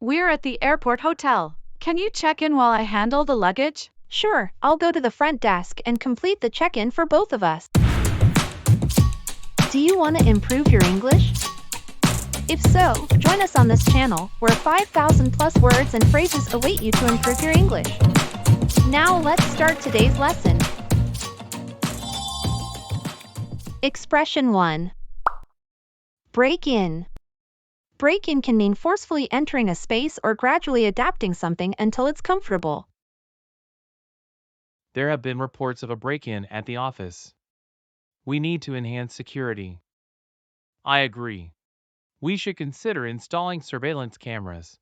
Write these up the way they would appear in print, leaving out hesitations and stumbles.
We're at the airport hotel. Can you check in while I handle the luggage? Sure, I'll go to the front desk and complete the check-in for both of us. Do you want to improve your English? If so, join us on this channel, where 5,000 plus words and phrases await you to improve your English. Now let's start today's lesson. Expression 1. Break in. Break in can mean forcefully entering a space or gradually adapting something until it's comfortable. There have been reports of a break-in at the office. We need to enhance security. I agree. We should consider installing surveillance cameras.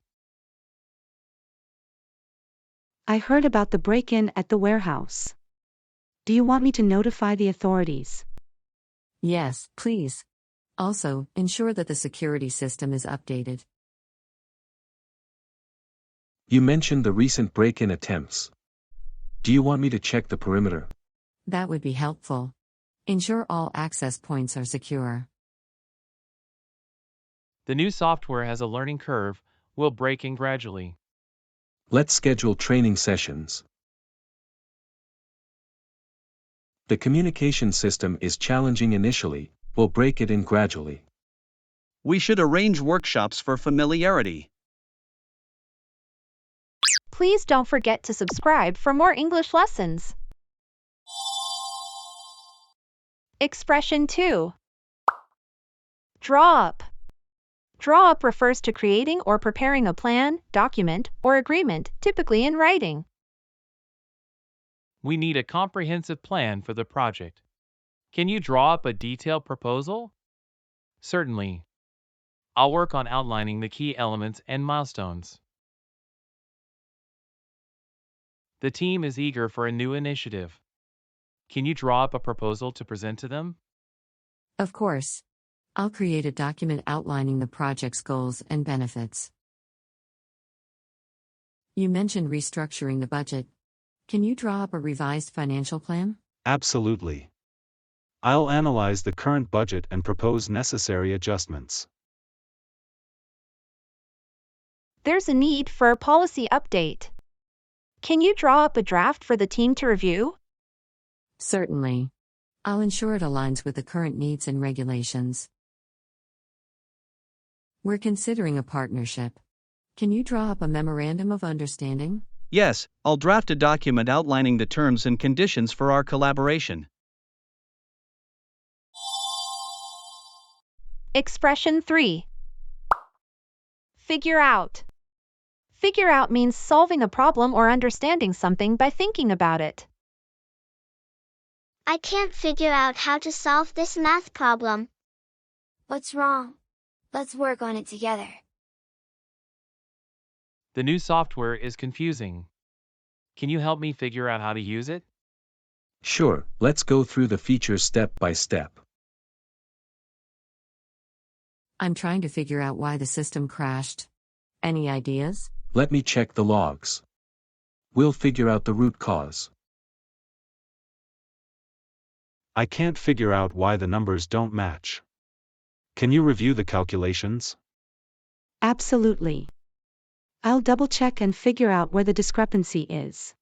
I heard about the break-in at the warehouse. Do you want me to notify the authorities? Yes, please. Also, ensure that the security system is updated. You mentioned the recent break-in attempts. Do you want me to check the perimeter? That would be helpful. Ensure all access points are secure. The new software has a learning curve, will break in gradually. Let's schedule training sessions. The communication system is challenging initially, we'll break it in gradually. We should arrange workshops for familiarity. Please don't forget to subscribe for more English lessons. Expression 2. Draw up. Draw up refers to creating or preparing a plan, document, or agreement, typically in writing. We need a comprehensive plan for the project. Can you draw up a detailed proposal? Certainly. I'll work on outlining the key elements and milestones. The team is eager for a new initiative. Can you draw up a proposal to present to them? Of course. I'll create a document outlining the project's goals and benefits. You mentioned restructuring the budget. Can you draw up a revised financial plan? Absolutely. I'll analyze the current budget and propose necessary adjustments. There's a need for a policy update. Can you draw up a draft for the team to review? Certainly. I'll ensure it aligns with the current needs and regulations. We're considering a partnership. Can you draw up a memorandum of understanding? Yes, I'll draft a document outlining the terms and conditions for our collaboration. Expression 3. Figure out. Figure out means solving a problem or understanding something by thinking about it. I can't figure out how to solve this math problem. What's wrong? Let's work on it together. The new software is confusing. Can you help me figure out how to use it? Sure, let's go through the features step by step. I'm trying to figure out why the system crashed. Any ideas? Let me check the logs. We'll figure out the root cause. I can't figure out why the numbers don't match. Can you review the calculations? Absolutely. I'll double-check and figure out where the discrepancy is.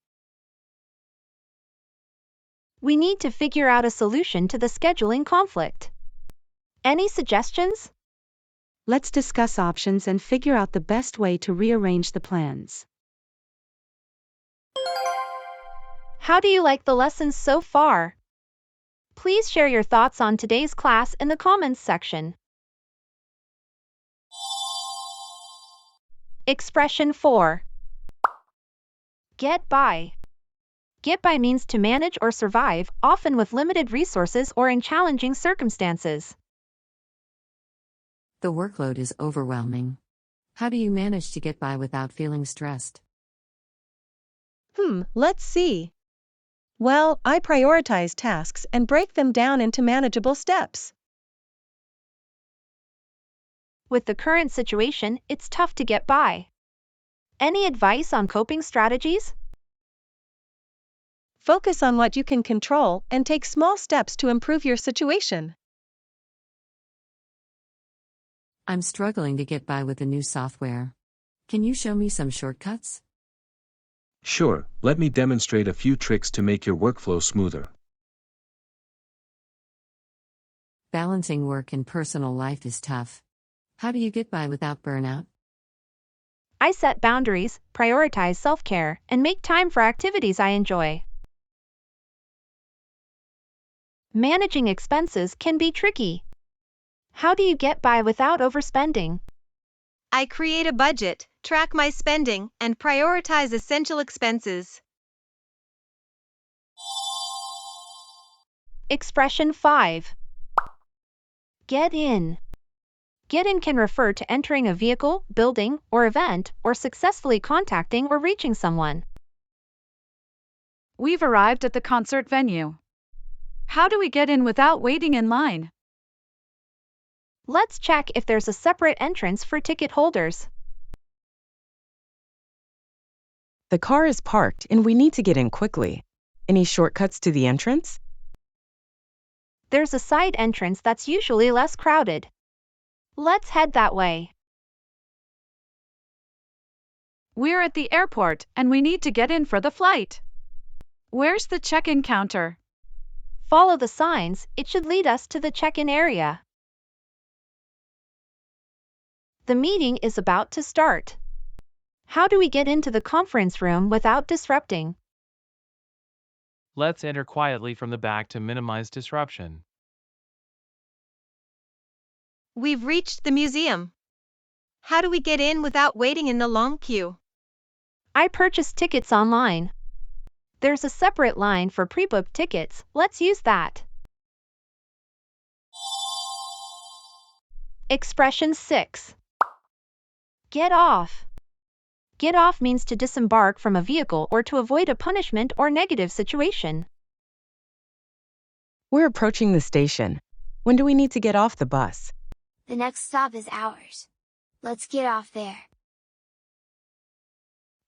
We need to figure out a solution to the scheduling conflict. Any suggestions? Let's discuss options and figure out the best way to rearrange the plans. How do you like the lessons so far? Please share your thoughts on today's class in the comments section. Expression 4. Get by. Get by means to manage or survive, often with limited resources or in challenging circumstances. The workload is overwhelming. How do you manage to get by without feeling stressed? Let's see. Well, I prioritize tasks and break them down into manageable steps. With the current situation, it's tough to get by. Any advice on coping strategies? Focus on what you can control and take small steps to improve your situation. I'm struggling to get by with the new software. Can you show me some shortcuts? Sure, let me demonstrate a few tricks to make your workflow smoother. Balancing work and personal life is tough. How do you get by without burnout? I set boundaries, prioritize self-care, and make time for activities I enjoy. Managing expenses can be tricky. How do you get by without overspending? I create a budget, track my spending, and prioritize essential expenses. Expression 5. Get in. Get in can refer to entering a vehicle, building, or event, or successfully contacting or reaching someone. We've arrived at the concert venue. How do we get in without waiting in line? Let's check if there's a separate entrance for ticket holders. The car is parked and we need to get in quickly. Any shortcuts to the entrance? There's a side entrance that's usually less crowded. Let's head that way. We're at the airport and we need to get in for the flight. Where's the check-in counter? Follow the signs, it should lead us to the check-in area. The meeting is about to start. How do we get into the conference room without disrupting? Let's enter quietly from the back to minimize disruption. We've reached the museum. How do we get in without waiting in the long queue? I purchased tickets online. There's a separate line for pre-booked tickets, let's use that. Expression 6. Get off. Get off means to disembark from a vehicle or to avoid a punishment or negative situation. We're approaching the station. When do we need to get off the bus? The next stop is ours. Let's get off there.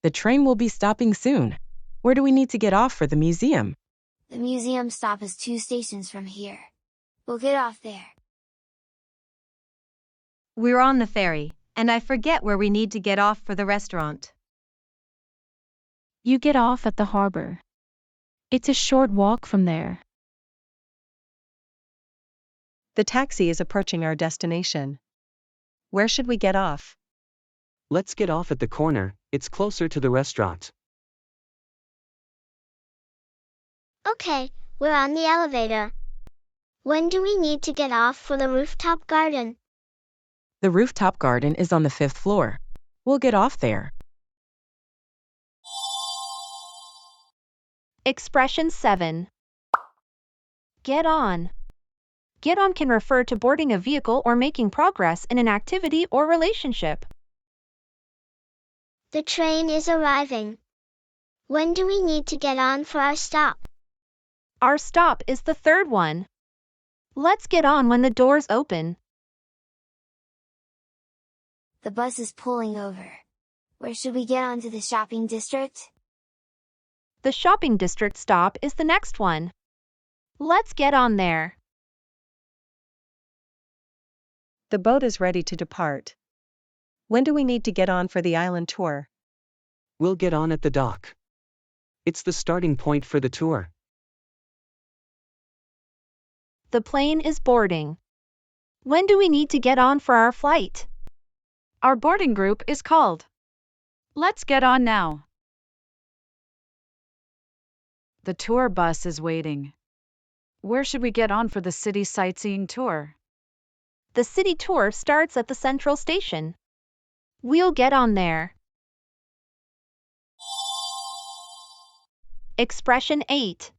The train will be stopping soon. Where do we need to get off for the museum? The museum stop is 2 stations from here. We'll get off there. We're on the ferry, and I forget where we need to get off for the restaurant. You get off at the harbor. It's a short walk from there. The taxi is approaching our destination. Where should we get off? Let's get off at the corner, it's closer to the restaurant. Okay, we're on the elevator. When do we need to get off for the rooftop garden? The rooftop garden is on the 5th floor. We'll get off there. Expression 7. Get on. Get on can refer to boarding a vehicle or making progress in an activity or relationship. The train is arriving. When do we need to get on for our stop? Our stop is the 3rd one. Let's get on when the doors open. The bus is pulling over. Where should we get on to the shopping district? The shopping district stop is the next one. Let's get on there. The boat is ready to depart. When do we need to get on for the island tour? We'll get on at the dock. It's the starting point for the tour. The plane is boarding. When do we need to get on for our flight? Our boarding group is called. Let's get on now. The tour bus is waiting. Where should we get on for the city sightseeing tour? The city tour starts at the central station. We'll get on there. Expression 8.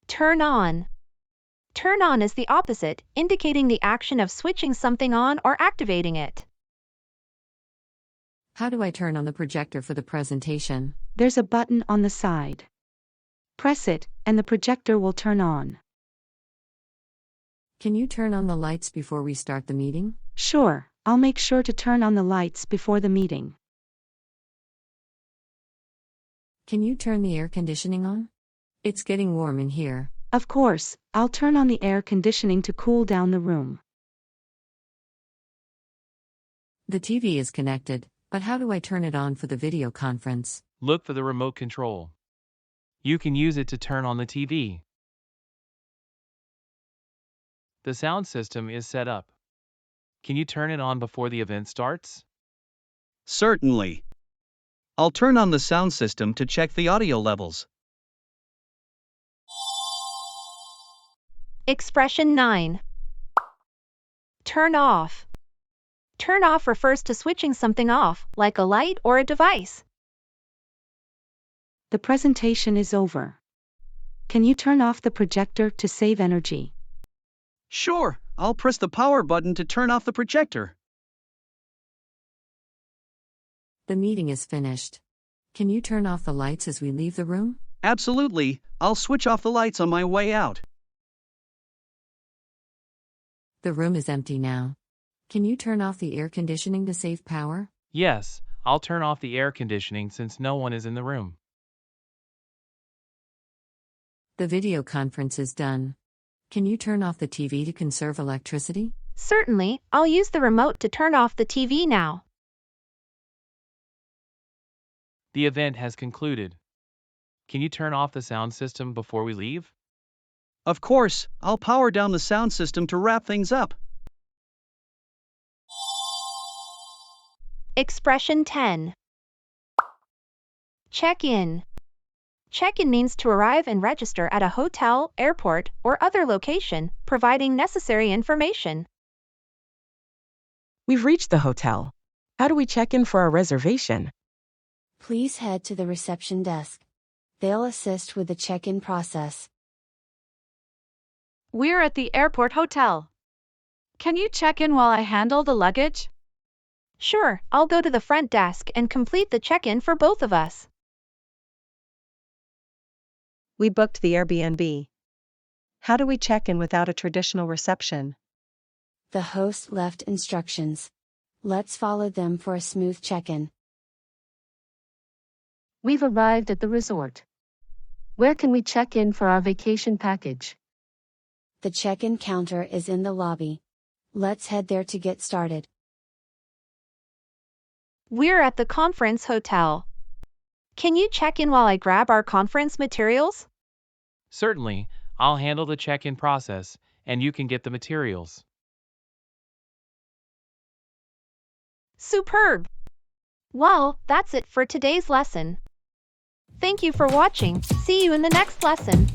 Turn on. Turn on is the opposite, indicating the action of switching something on or activating it. How do I turn on the projector for the presentation? There's a button on the side. Press it, and the projector will turn on. Can you turn on the lights before we start the meeting? Sure, I'll make sure to turn on the lights before the meeting. Can you turn the air conditioning on? It's getting warm in here. Of course, I'll turn on the air conditioning to cool down the room. The TV is connected. But how do I turn it on for the video conference? Look for the remote control. You can use it to turn on the TV. The sound system is set up. Can you turn it on before the event starts? Certainly. I'll turn on the sound system to check the audio levels. Expression 9. Turn off. Turn off refers to switching something off, like a light or a device. The presentation is over. Can you turn off the projector to save energy? Sure, I'll press the power button to turn off the projector. The meeting is finished. Can you turn off the lights as we leave the room? Absolutely, I'll switch off the lights on my way out. The room is empty now. Can you turn off the air conditioning to save power? Yes, I'll turn off the air conditioning since no one is in the room. The video conference is done. Can you turn off the TV to conserve electricity? Certainly, I'll use the remote to turn off the TV now. The event has concluded. Can you turn off the sound system before we leave? Of course, I'll power down the sound system to wrap things up. Expression 10. Check-in. Check-in means to arrive and register at a hotel, airport, or other location, providing necessary information. We've reached the hotel. How do we check in for our reservation? Please head to the reception desk. They'll assist with the check-in process. We're at the airport hotel. Can you check in while I handle the luggage? Sure, I'll go to the front desk and complete the check-in for both of us. We booked the Airbnb. How do we check in without a traditional reception? The host left instructions. Let's follow them for a smooth check-in. We've arrived at the resort. Where can we check in for our vacation package? The check-in counter is in the lobby. Let's head there to get started. We're at the conference hotel. Can you check in while I grab our conference materials? Certainly, I'll handle the check-in process, and you can get the materials. Superb! Well, that's it for today's lesson. Thank you for watching. See you in the next lesson.